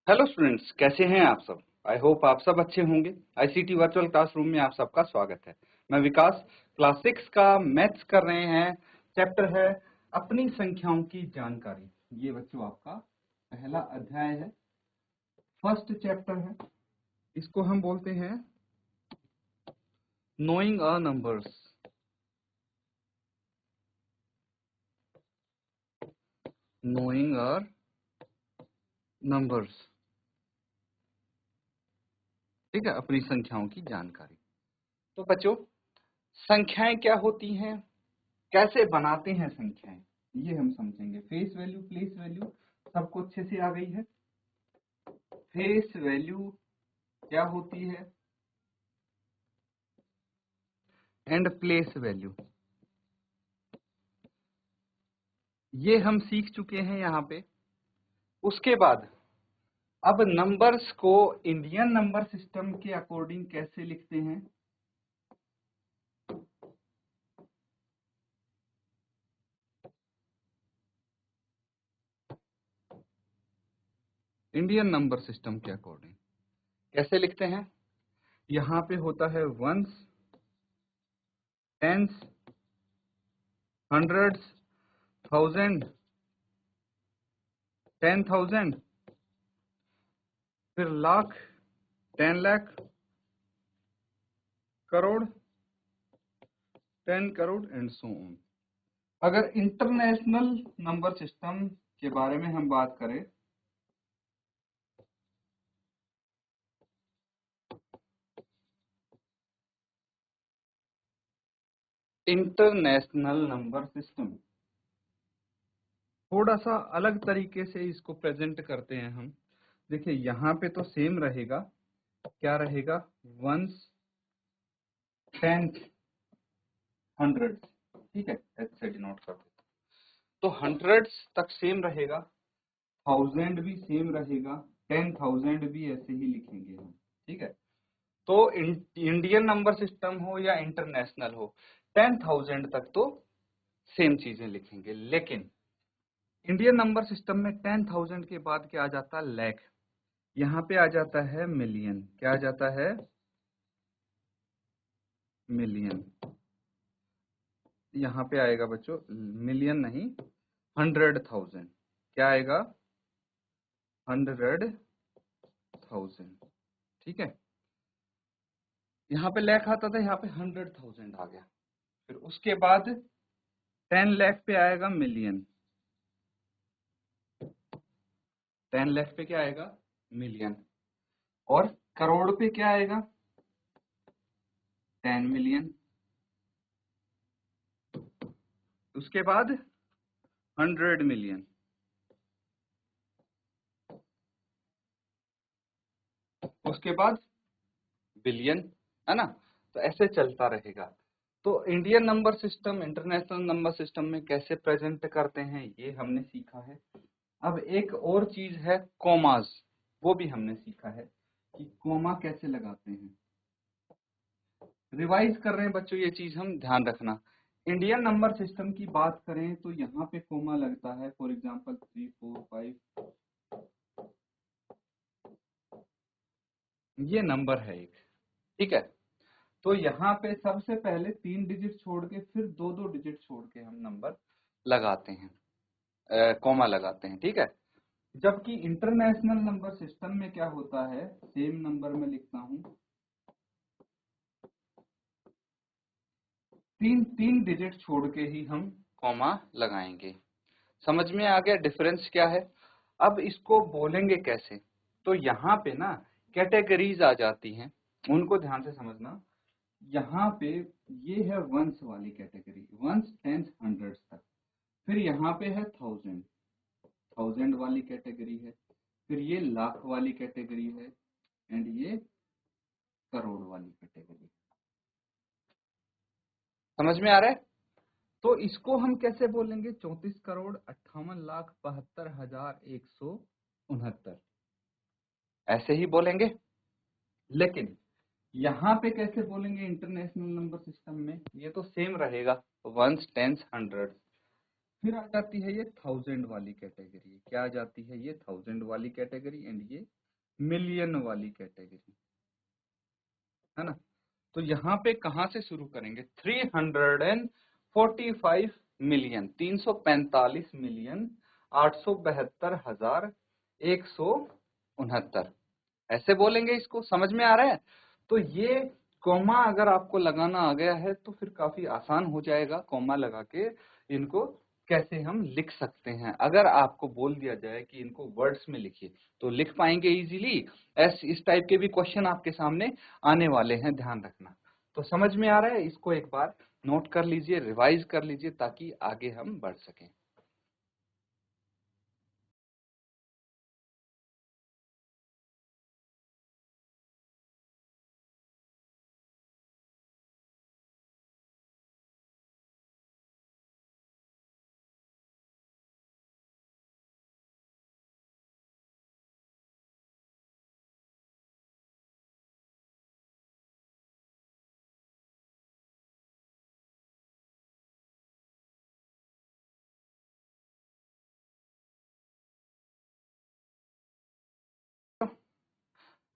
Hello students, कैसे हैं आप सब। आई होप आप सब अच्छे होंगे। आईसीटी वर्चुअल क्लासरूम में आप सबका स्वागत है। मैं विकास, क्लास 6 का मैथ्स कर रहे हैं। चैप्टर है अपनी संख्याओं की जानकारी। ये बच्चों आपका पहला अध्याय है, फर्स्ट चैप्टर है। इसको हम बोलते हैं knowing a numbers. Knowing a numbers, ठीक है, अपनी संख्याओं की जानकारी। तो बच्चों, संख्याएं क्या होती हैं, कैसे बनाते हैं संख्याएं, ये हम समझेंगे। फेस वैल्यू, प्लेस वैल्यू सबको अच्छे से आ गई है। फेस वैल्यू क्या होती है एंड प्लेस वैल्यू, ये हम सीख चुके हैं यहाँ पे। उसके बाद अब नंबर्स को इंडियन नंबर सिस्टम के अकॉर्डिंग कैसे लिखते हैं, इंडियन नंबर सिस्टम के अकॉर्डिंग कैसे लिखते हैं। यहाँ पे होता है वंस, टेंस, हंड्रेड्स, थाउजेंड, 10,000, फिर lakh, 10 lakh, crore, 10 crore and so on. अगर इंटरनेशनल नंबर सिस्टम के बारे में हम बात करें, इंटरनेशनल नंबर सिस्टम थोड़ा सा अलग तरीके से इसको प्रेजेंट करते हैं हम। देखिए यहाँ पे तो सेम रहेगा, क्या रहेगा, वंस, टेंथ, हंड्रेड, ठीक है, एच से डिनोट कर देते। तो हंड्रेड्स तक सेम रहेगा, थाउजेंड भी सेम रहेगा, 10,000 भी ऐसे ही लिखेंगे हम, ठीक है। तो इंडियन नंबर सिस्टम हो या इंटरनेशनल हो, 10,000 तक तो सेम चीजें लिखेंगे। लेकिन इंडियन नंबर सिस्टम में 10,000 के बाद क्या आ जाता है, लैख। यहाँ पे आ जाता है मिलियन, क्या आ जाता है, मिलियन। यहाँ पे आएगा बच्चों मिलियन नहीं, 100,000, क्या आएगा, 100,000, ठीक है। यहाँ पे लैख आता था, यहाँ पे 100,000 आ गया। फिर उसके बाद 10 लाख पे आएगा मिलियन, 10 लाख पे क्या आएगा, मिलियन। और करोड़ पे क्या आएगा, 10 मिलियन। उसके बाद 100 मिलियन, उसके बाद बिलियन, है ना। तो ऐसे चलता रहेगा। तो Indian number system international number system में कैसे प्रेजेंट करते हैं ये हमने सीखा है। अब एक और चीज है कॉमास, वो भी हमने सीखा है कि कॉमा कैसे लगाते हैं। रिवाइज कर रहे हैं बच्चों, ये चीज हम ध्यान रखना। इंडियन नंबर सिस्टम की बात करें तो यहाँ पे कोमा लगता है, फॉर एग्जांपल 3, 4, 5, ये नंबर है एक, ठीक है। तो यहाँ पे सबसे पहले 3 डिजिट छोड़ के फिर 2-2 डिजिट छोड़ के हम नंबर लगाते हैं, कोमा लगाते हैं, ठीक है। जबकि इंटरनेशनल नंबर सिस्टम में क्या होता है, सेम नंबर में लिखता हूं, 3-3 डिजिट छोड़ के ही हम कॉमा लगाएंगे। समझ में आ गया डिफरेंस क्या है। अब इसको बोलेंगे कैसे, तो यहाँ पे ना कैटेगरीज आ जाती हैं, उनको ध्यान से समझना। यहाँ पे ये है वंस वाली कैटेगरी, वंस, टेंस, हंड्रेड्स तक। फिर यहाँ पे है थाउजेंड, थाउजेंड वाली कैटेगरी है। फिर ये लाख वाली कैटेगरी है एंड ये करोड़ वाली कैटेगरी। समझ में आ रहा है। तो इसको हम कैसे बोलेंगे, 34,58,72,169, ऐसे ही बोलेंगे। लेकिन यहाँ पे कैसे बोलेंगे इंटरनेशनल नंबर सिस्टम में, ये तो सेम रहेगा, वंस, टेंस, हंड्रेड। फिर आ जाती है ये 1000 वाली कैटेगरी। क्या आ जाती है ये 1000 वाली कैटेगरी एंड ये मिलियन वाली कैटेगरी, है ना। तो यहाँ पे कहाँ से शुरू करेंगे? 345 मिलियन, 345 मिलियन 872,169, ऐसे बोलेंगे इसको। समझ में आ रहा है? तो ये कॉमा अगर आपको लगाना आ गया है तो फिर काफी आसान हो जाएगा कॉमा लगा के इनको कैसे हम लिख सकते हैं। अगर आपको बोल दिया जाए कि इनको वर्ड्स में लिखिए तो लिख पाएंगे इजीली। इस टाइप के भी क्वेश्चन आपके सामने आने वाले हैं, ध्यान रखना। तो समझ में आ रहा है? इसको एक बार नोट कर लीजिए, रिवाइज कर लीजिए ताकि आगे हम बढ़ सकें।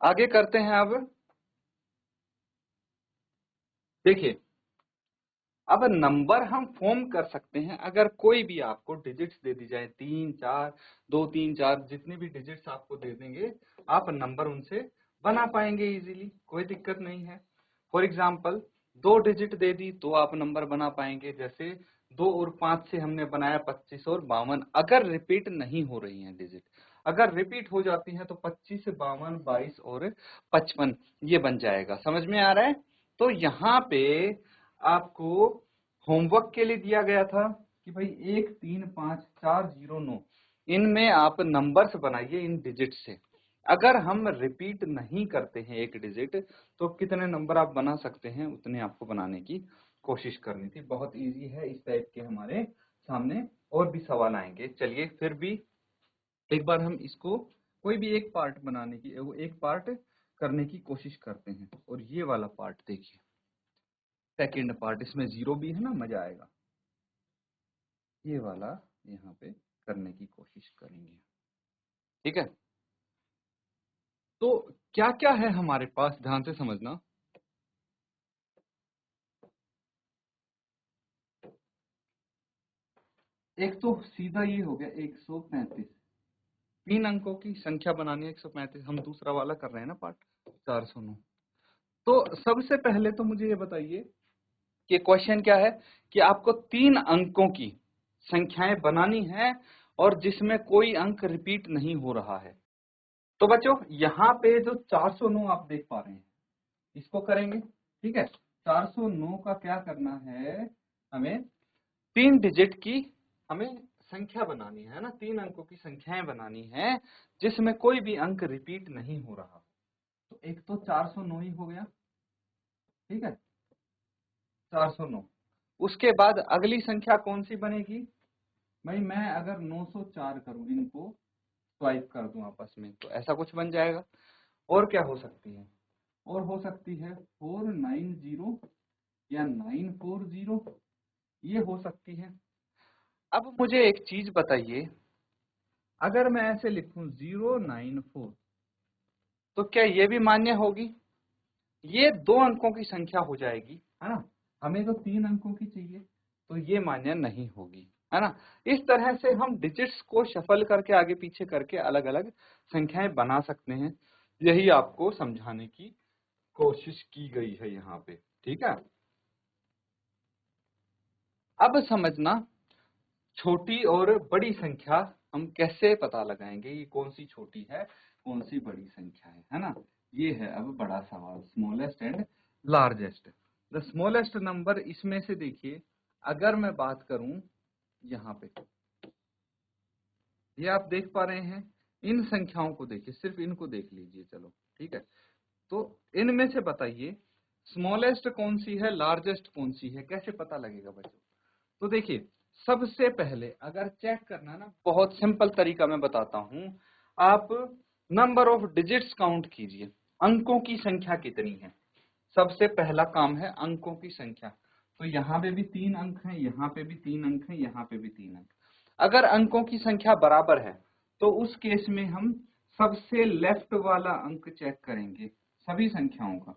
आगे करते हैं। अब देखिए, अब नंबर हम फॉर्म कर सकते हैं। अगर कोई भी आपको डिजिट्स दे दी जाए, 3 4 2 3 4 जितनी भी डिजिट्स आपको दे देंगे, आप नंबर उनसे बना पाएंगे इजीली, कोई दिक्कत नहीं है। फॉर एग्जाम्पल 2 डिजिट दे दी तो आप नंबर बना पाएंगे। जैसे 2 और 5 से हमने बनाया 25 और 52। अगर रिपीट नहीं हो रही है डिजिट, अगर रिपीट हो जाती है तो 25 से 52 22 और 55 ये बन जाएगा। समझ में आ रहा है? तो यहाँ पे आपको होमवर्क के लिए दिया गया था कि भाई 1 3 5 4 0 9 इनमें आप नंबर्स बनाइए इन डिजिट से। अगर हम रिपीट नहीं करते हैं एक डिजिट तो कितने नंबर आप बना सकते हैं उतने आपको बनाने की कोशिश करनी थी। बहुत इजी है। इस टाइप के हमारे सामने और भी सवाल आएंगे। चलिए फिर भी एक बार हम इसको कोई भी एक पार्ट बनाने की, एक पार्ट करने की कोशिश करते हैं। और ये वाला पार्ट देखिए, सेकेंड पार्ट, इसमें जीरो भी है ना, मजा आएगा। ये वाला यहाँ पे करने की कोशिश करेंगे। ठीक है, तो क्या क्या है हमारे पास, ध्यान से समझना। एक तो सीधा ये हो गया 135, 3 अंकों की संख्या बनानी है 135। हम दूसरा वाला कर रहे हैं ना पार्ट 409। तो सबसे पहले तो मुझे ये बताइए कि क्वेश्चन क्या है कि आपको 3 अंकों की संख्याएं बनानी है और जिसमें कोई अंक रिपीट नहीं हो रहा है। तो बच्चों यहाँ पे जो 409 आप देख पा रहे हैं इसको करेंगे। ठीक है, 409 का क्या करना है, हमें 3 डिजिट की हमें संख्या बनानी है ना, 3 अंकों की संख्याएं बनानी है जिसमें कोई भी अंक रिपीट नहीं हो रहा। तो एक तो 409 ही हो गया। ठीक है, 409। उसके बाद अगली संख्या कौन सी बनेगी भाई? मैं अगर 904 करूं, इनको स्वाइप कर दूं आपस में तो ऐसा कुछ बन जाएगा। और क्या हो सकती है? और हो सकती है 490 या 940, ये हो सकती है। अब मुझे एक चीज बताइए, अगर मैं ऐसे लिखूं 094 तो क्या ये भी मान्य होगी? ये 2 अंकों की संख्या हो जाएगी, है ना। हमें तो 3 अंकों की चाहिए, तो ये मान्य नहीं होगी, है ना। इस तरह से हम डिजिट्स को शफल करके आगे पीछे करके अलग अलग संख्याएं बना सकते हैं। यही आपको समझाने की कोशिश की गई है यहाँ पे। ठीक है, अब समझना छोटी और बड़ी संख्या हम कैसे पता लगाएंगे, ये कौन सी छोटी है कौन सी बड़ी संख्या है ना। ये है अब बड़ा सवाल, smallest and largest. The smallest number, इसमें से देखिए अगर मैं बात करूं यहाँ पे, ये आप देख पा रहे हैं, इन संख्याओं को देखिए, सिर्फ इनको देख लीजिए। चलो ठीक है, तो इनमें से बताइए स्मॉलेस्ट कौन सी है, लार्जेस्ट कौन सी है, कैसे पता लगेगा बच्चों? तो देखिए सबसे पहले अगर चेक करना ना, बहुत सिंपल तरीका मैं बताता हूं। आप नंबर ऑफ डिजिट्स काउंट कीजिए, अंकों की संख्या कितनी है। सबसे पहला काम है अंकों की संख्या। तो यहाँ पे भी 3 अंक हैं, यहाँ पे भी 3 अंक हैं, यहाँ पे भी 3 अंक। अगर अंकों की संख्या बराबर है तो उस केस में हम सबसे लेफ्ट वाला अंक चेक करेंगे सभी संख्याओं का।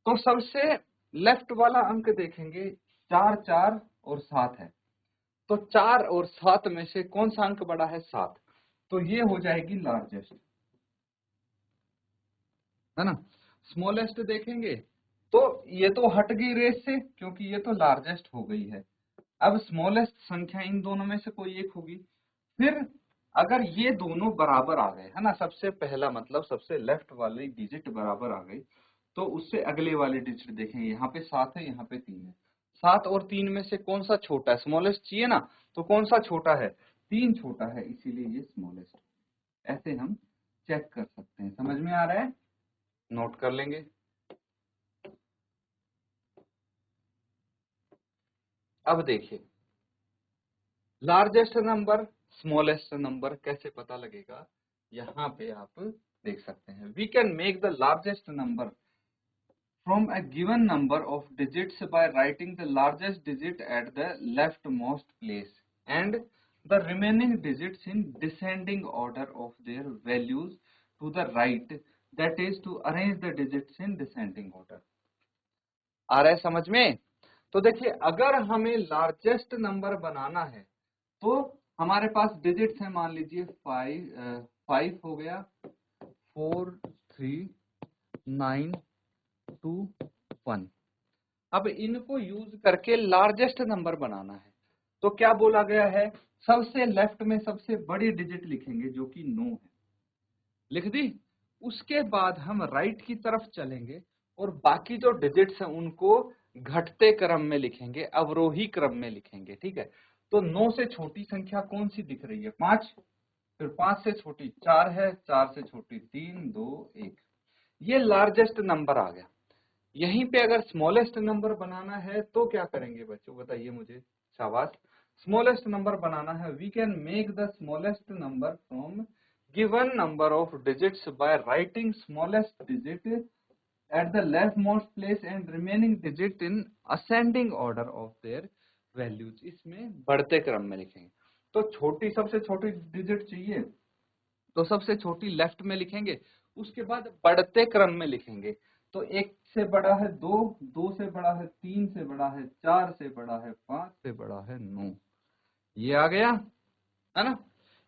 तो सबसे लेफ्ट वाला अंक देखेंगे 4, 4 और 7 है। तो 4 और 7 में से कौन सा अंक बड़ा है? 7। तो ये हो जाएगी लार्जेस्ट, है ना। स्मॉलेस्ट देखेंगे तो ये तो हट गई रेस से क्योंकि ये तो लार्जेस्ट हो गई है। अब स्मॉलेस्ट संख्या इन दोनों में से कोई एक होगी। फिर अगर ये दोनों बराबर आ गए, है ना, सबसे पहला मतलब सबसे लेफ्ट वाली डिजिट बराबर आ गई, तो उससे अगले वाले डिजिट देखेंगे। यहाँ पे 7 है, यहाँ पे 3 है। 7 और 3 में से कौन सा छोटा है? स्मॉलेस्ट चाहिए ना, तो कौन सा छोटा है? 3 छोटा है, इसीलिए ये स्मॉलेस्ट। ऐसे हम चेक कर सकते हैं। समझ में आ रहा है? नोट कर लेंगे। अब देखिए लार्जेस्ट नंबर स्मॉलेस्ट नंबर कैसे पता लगेगा, यहाँ पे आप देख सकते हैं। We can make the largest number from a given number of digits by writing the largest digit at the leftmost place and the remaining digits in descending order of their values to the right, that is to arrange the digits in descending order। आ रहा है समझ में? तो देखिए अगर हमें largest number बनाना है तो हमारे पास डिजिट्स है, मान लीजिए 5 हो गया, 4, 3, 9, 2, 1। अब इनको यूज करके लार्जेस्ट नंबर बनाना है। तो क्या बोला गया है? सबसे लेफ्ट में सबसे बड़ी डिजिट लिखेंगे जो कि 9 है। लिख दी। उसके बाद हम राइट की तरफ चलेंगे और बाकी जो डिजिट्स हैं उनको घटते क्रम में लिखेंगे, अवरोही क्रम में लिखेंगे। ठीक है। तो 9 से छोटी संख्या कौन सी दिख रही है? 5। फिर 5 से छोटी 4 है, 4 से छोटी 3, 2, 1। ये लार्जेस्ट नंबर आ गया। यहीं पे अगर स्मॉलेस्ट नंबर बनाना है तो क्या करेंगे बच्चों, बताइए मुझे। शाबाश। स्मॉलेस्ट नंबर बनाना है, we can make the smallest number from given number of digits by writing smallest digit at the leftmost place and remaining digit in ascending order of their values. इसमें बढ़ते क्रम में लिखेंगे। तो छोटी सबसे छोटी डिजिट चाहिए तो सबसे छोटी लेफ्ट में लिखेंगे, उसके बाद बढ़ते क्रम में लिखेंगे। तो 1 से बड़ा है 2, 2 से बड़ा है 3, से बड़ा है 4, से बड़ा है 5, से बड़ा है 9। ये आ गया, है ना।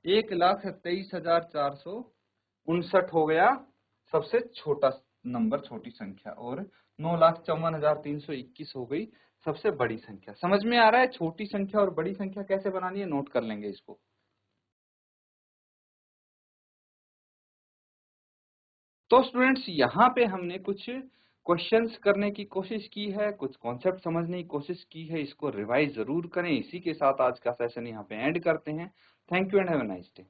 1,23,459 हो गया सबसे छोटा नंबर, छोटी संख्या, और 9,54,321 हो गई सबसे बड़ी संख्या। समझ में आ रहा है? छोटी संख्या और बड़ी संख्या कैसे बनानी है, नोट कर लेंगे इसको। तो स्टूडेंट्स यहाँ पे हमने कुछ क्वेश्चंस करने की कोशिश की है, कुछ कॉन्सेप्ट समझने की कोशिश की है। इसको रिवाइज जरूर करें। इसी के साथ आज का सेशन यहाँ पे एंड करते हैं। Thank you and have a nice day.